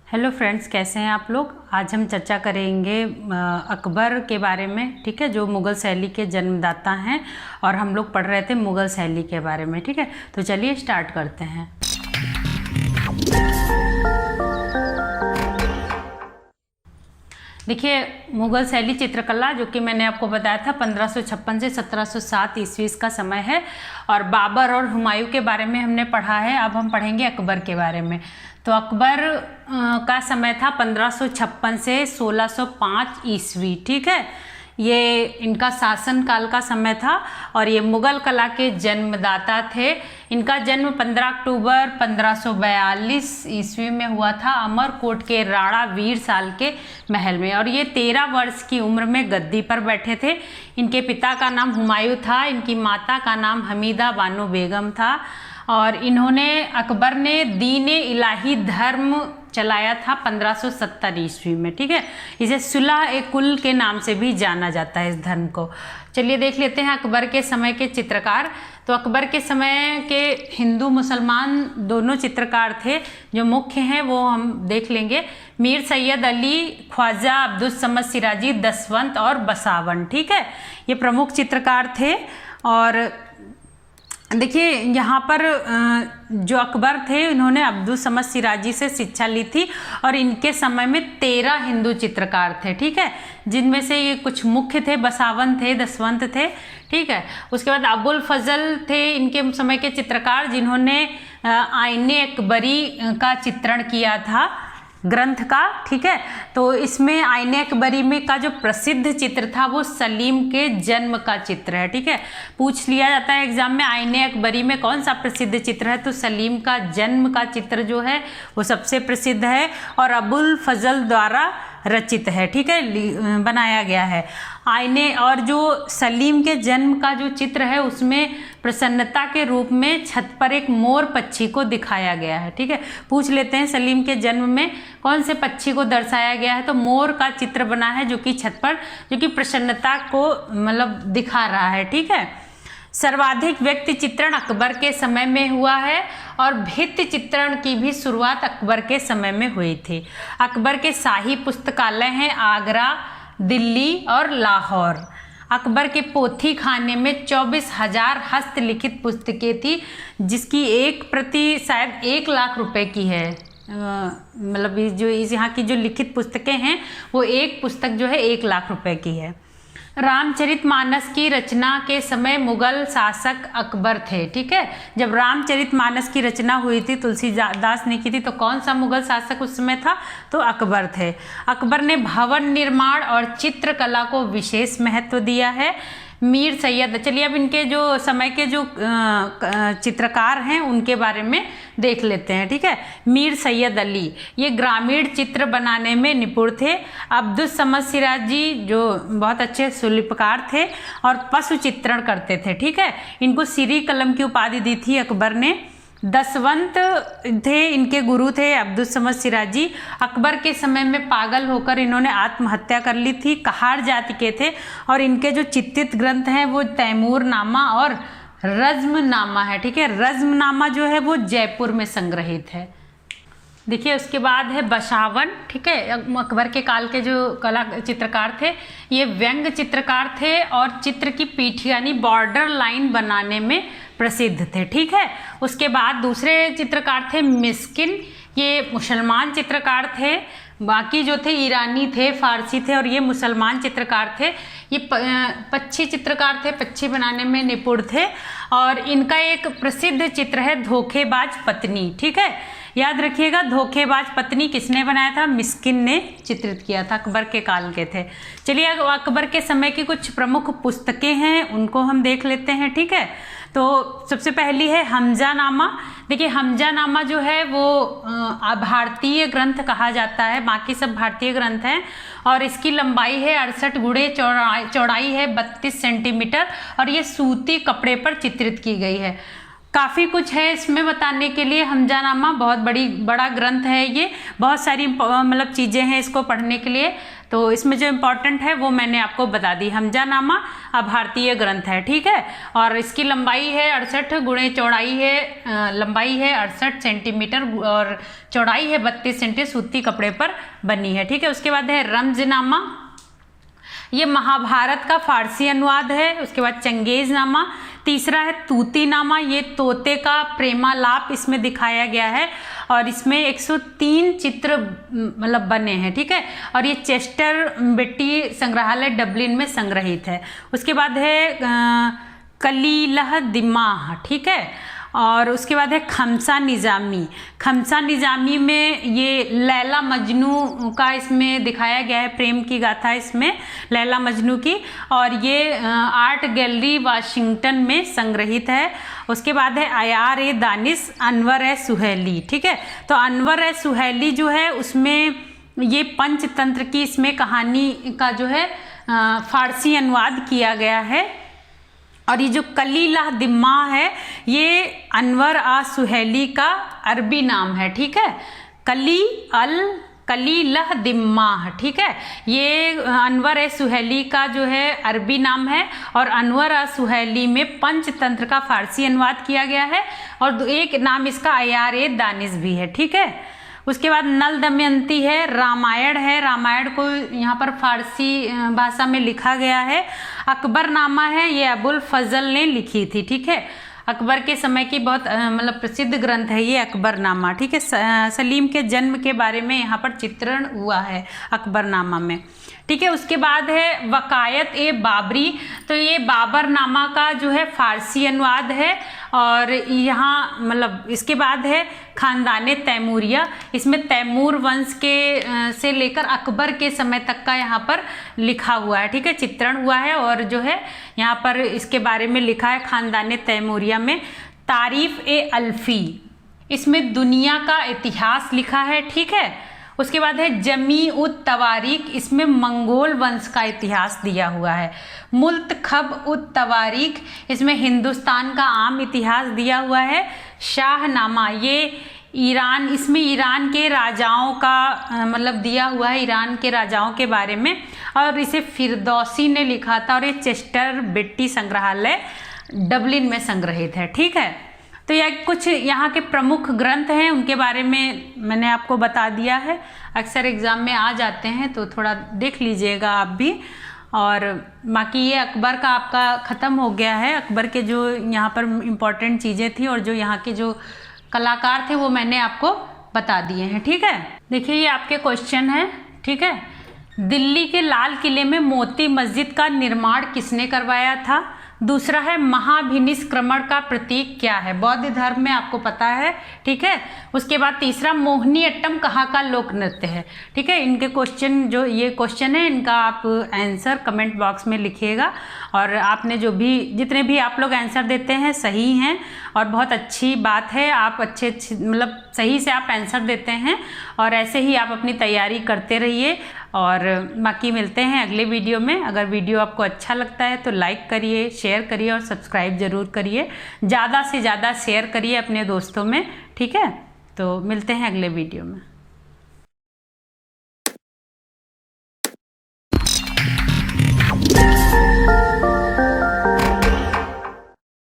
Hello friends, कैसे हैं आप लोग। आज हम चर्चा करेंगे अकबर के बारे में। ठीक है, जो मुग़ल शैली के जन्मदाता हैं और हम लोग पढ़ रहे थे मुग़ल शैली के बारे में। ठीक है, तो चलिए स्टार्ट करते हैं। देखिए, मुग़ल शैली चित्रकला जो कि मैंने आपको बताया था 1556 से 1707 ईस्वी का समय है। और बाबर और हुमायूं के बारे में हमने पढ़ा है। अब हम पढ़ेंगे अकबर के बारे में। तो अकबर का समय था 1556 से 1605 ईस्वी। ठीक है, ये इनका शासनकाल का समय था और ये मुग़ल कला के जन्मदाता थे। इनका जन्म 15 अक्टूबर 1542 ईस्वी में हुआ था अमरकोट के राणा वीर साल के महल में। और ये 13 वर्ष की उम्र में गद्दी पर बैठे थे। इनके पिता का नाम हुमायूं था, इनकी माता का नाम हमीदा बानो बेगम था। और इन्होंने अकबर ने दीन इलाही धर्म चलाया था 1570 ईस्वी में। ठीक है, इसे सुलह कुल के नाम से भी जाना जाता है इस धर्म को। चलिए देख लेते हैं अकबर के समय के चित्रकार। तो अकबर के समय के हिंदू मुसलमान दोनों चित्रकार थे। जो मुख्य हैं वो हम देख लेंगे। मीर सैयद अली, ख्वाजा अब्दुल समद सिराजी, दसवंत और बसावन। ठीक है, ये प्रमुख चित्रकार थे। और देखिए यहाँ पर जो अकबर थे इन्होंने अब्दुल समद सिराजी से शिक्षा ली थी और इनके समय में 13 हिंदू चित्रकार थे। ठीक है, जिनमें से ये कुछ मुख्य थे, बसावन थे, दसवंत थे। ठीक है, उसके बाद अबुल फजल थे इनके समय के चित्रकार, जिन्होंने आईने अकबरी का चित्रण किया था ग्रंथ का। ठीक है, तो इसमें आईने अकबरी में का जो प्रसिद्ध चित्र था वो सलीम के जन्म का चित्र है। ठीक है, पूछ लिया जाता है एग्जाम में आईने अकबरी में कौन सा प्रसिद्ध चित्र है, तो सलीम का जन्म का चित्र जो है वो सबसे प्रसिद्ध है और अबुल फजल द्वारा रचित है। ठीक है, बनाया गया है आईने। और जो सलीम के जन्म का जो चित्र है उसमें प्रसन्नता के रूप में छत पर एक मोर पक्षी को दिखाया गया है। ठीक है, पूछ लेते हैं सलीम के जन्म में कौन से पक्षी को दर्शाया गया है, तो मोर का चित्र बना है जो कि छत पर, जो कि प्रसन्नता को मतलब दिखा रहा है। ठीक है, सर्वाधिक व्यक्ति चित्रण अकबर के समय में हुआ है और भित्ति चित्रण की भी शुरुआत अकबर के समय में हुई थी। अकबर के शाही पुस्तकालय हैं आगरा, दिल्ली और लाहौर। अकबर के पोथी खाने में 24,000 हस्तलिखित पुस्तकें थी, जिसकी एक प्रति शायद 1 लाख रुपए की है। मतलब जो यहाँ की जो लिखित पुस्तकें हैं वो एक पुस्तक जो है 1 लाख रुपए की है। रामचरितमानस की रचना के समय मुगल शासक अकबर थे। ठीक है, जब रामचरितमानस की रचना हुई थी तुलसीदास ने की थी, तो कौन सा मुगल शासक उस समय था, तो अकबर थे। अकबर ने भवन निर्माण और चित्रकला को विशेष महत्व दिया है। मीर सैयद, चलिए अब इनके जो समय के जो चित्रकार हैं उनके बारे में देख लेते हैं। ठीक है, मीर सैयद अली ये ग्रामीण चित्र बनाने में निपुण थे। अब्दुल समद सिराजी जो बहुत अच्छे शिल्पकार थे और पशु चित्रण करते थे। ठीक है, इनको सिरी कलम की उपाधि दी थी अकबर ने। दसवंत थे, इनके गुरु थे अब्दुल समद सिराजी। अकबर के समय में पागल होकर इन्होंने आत्महत्या कर ली थी। कहार जाति के थे और इनके जो चित्रित ग्रंथ हैं वो तैमूर नामा और रज्म नामा है। ठीक है, रज्म नामा जो है वो जयपुर में संग्रहित है। देखिए उसके बाद है बसावन। ठीक है, अकबर के काल के जो कला चित्रकार थे ये व्यंग चित्रकार थे और चित्र की पीठ यानी बॉर्डर लाइन बनाने में प्रसिद्ध थे। ठीक है, उसके बाद दूसरे चित्रकार थे मिस्किन, ये मुसलमान चित्रकार थे। बाकी जो थे ईरानी थे, फारसी थे और ये मुसलमान चित्रकार थे। ये पक्षी चित्रकार थे, पक्षी बनाने में निपुण थे। और इनका एक प्रसिद्ध चित्र है धोखेबाज पत्नी। ठीक है, याद रखिएगा धोखेबाज पत्नी किसने बनाया था, मिस्किन ने चित्रित किया था, अकबर के काल के थे। चलिए अकबर के समय की कुछ प्रमुख पुस्तकें हैं उनको हम देख लेते हैं। ठीक है, तो सबसे पहली है हमजानामा। देखिए हमजानामा जो है वो भारतीय ग्रंथ कहा जाता है, बाकी सब भारतीय ग्रंथ हैं। और इसकी लंबाई है 68 गुणे, चौड़ाई है 32 सेंटीमीटर और ये सूती कपड़े पर चित्रित की गई है। काफ़ी कुछ है इसमें बताने के लिए। हमजानामा बहुत बड़ा ग्रंथ है ये, बहुत सारी मतलब चीज़ें हैं इसको पढ़ने के लिए। तो इसमें जो इम्पोर्टेंट है वो मैंने आपको बता दी। हमजानामा भारतीय ग्रंथ है, ठीक है। और इसकी लंबाई है 68 गुणे चौड़ाई है, लंबाई है 68 सेंटीमीटर और चौड़ाई है 32 सेंटीमीटर, सूती कपड़े पर बनी है, ठीक है। उसके बाद है रमज़नामा, ये महाभारत का फारसी अनुवाद है। उसके बाद चंगेज़नामा, तीसरा है तूतीनामा, ये तोते का प्रेमालाप इसमें दिखाया गया है और इसमें 103 चित्र मतलब बने हैं, ठीक है। और ये चेस्टर बेटी संग्रहालय डबलिन में संग्रहित है। उसके बाद है कलीलह दिमाह, ठीक है। और उसके बाद है खमसा निज़ामी। खमसा निज़ामी में ये लैला मजनू का इसमें दिखाया गया है, प्रेम की गाथा इसमें लैला मजनू की, और ये आर्ट गैलरी वाशिंगटन में संग्रहित है। उसके बाद है अयार ए दानिश अनवर ए सुहेली, ठीक है। तो अनवर ए सुहेली जो है उसमें ये पंचतंत्र की इसमें कहानी का जो है फारसी अनुवाद किया गया है। और ये जो कलीलह दिमाह है ये अनवर आ सुहेली का अरबी नाम है, ठीक है। कलीलह दिमाह, ठीक है। ये अनवर ए सुहेली का जो है अरबी नाम है और अनवर आ सुहेली में पंचतंत्र का फारसी अनुवाद किया गया है और एक नाम इसका अयार ए दानिश भी है, ठीक है। उसके बाद नल दमयंती है, रामायण है। रामायण को यहाँ पर फारसी भाषा में लिखा गया है। अकबरनामा है, ये अबुल फजल ने लिखी थी, ठीक है। अकबर के समय की बहुत मतलब प्रसिद्ध ग्रंथ है ये अकबरनामा, ठीक है। सलीम के जन्म के बारे में यहाँ पर चित्रण हुआ है अकबरनामा में, ठीक है। उसके बाद है वकायत ए बाबरी, तो ये बाबरनामा का जो है फारसी अनुवाद है। और यहाँ मतलब इसके बाद है खानदाने तैमूरिया, इसमें तैमूर वंश के से लेकर अकबर के समय तक का यहाँ पर लिखा हुआ है, ठीक है, चित्रण हुआ है। और जो है यहाँ पर इसके बारे में लिखा है खानदाने तैमूरिया में। तारीफ ए अल्फी, इसमें दुनिया का इतिहास लिखा है, ठीक है। उसके बाद है जमी उत तवारीख, इसमें मंगोल वंश का इतिहास दिया हुआ है। मुल्तखब उत तवारीख, इसमें हिंदुस्तान का आम इतिहास दिया हुआ है। शाहनामा, ये ईरान, इसमें ईरान के राजाओं का मतलब दिया हुआ है, ईरान के राजाओं के बारे में। और इसे फिरदौसी ने लिखा था और ये चेस्टर बेटी संग्रहालय डबलिन में संग्रहित है, ठीक है। तो यह कुछ यहाँ के प्रमुख ग्रंथ हैं, उनके बारे में मैंने आपको बता दिया है। अक्सर एग्ज़ाम में आ जाते हैं तो थोड़ा देख लीजिएगा आप भी। और बाकी ये अकबर का आपका ख़त्म हो गया है। अकबर के जो यहाँ पर इम्पोर्टेंट चीज़ें थी और जो यहाँ के जो कलाकार थे वो मैंने आपको बता दिए हैं, ठीक है। देखिए ये आपके क्वेश्चन हैं, ठीक है। दिल्ली के लाल किले में मोती मस्जिद का निर्माण किसने करवाया था? दूसरा है महाभिनिष्क्रमण का प्रतीक क्या है? बौद्ध धर्म में आपको पता है, ठीक है। उसके बाद तीसरा मोहिनी अट्टम कहाँ का लोक नृत्य है, ठीक है। इनके क्वेश्चन, जो ये क्वेश्चन है इनका आप आंसर कमेंट बॉक्स में लिखिएगा। और आपने जो भी जितने भी आप लोग आंसर देते हैं सही हैं और बहुत अच्छी बात है। आप अच्छे मतलब सही से आप आंसर देते हैं और ऐसे ही आप अपनी तैयारी करते रहिए। और बाकी मिलते हैं अगले वीडियो में। अगर वीडियो आपको अच्छा लगता है तो लाइक करिए, शेयर करिए और सब्सक्राइब ज़रूर करिए। ज़्यादा से ज़्यादा शेयर करिए अपने दोस्तों में, ठीक है। तो मिलते हैं अगले वीडियो में।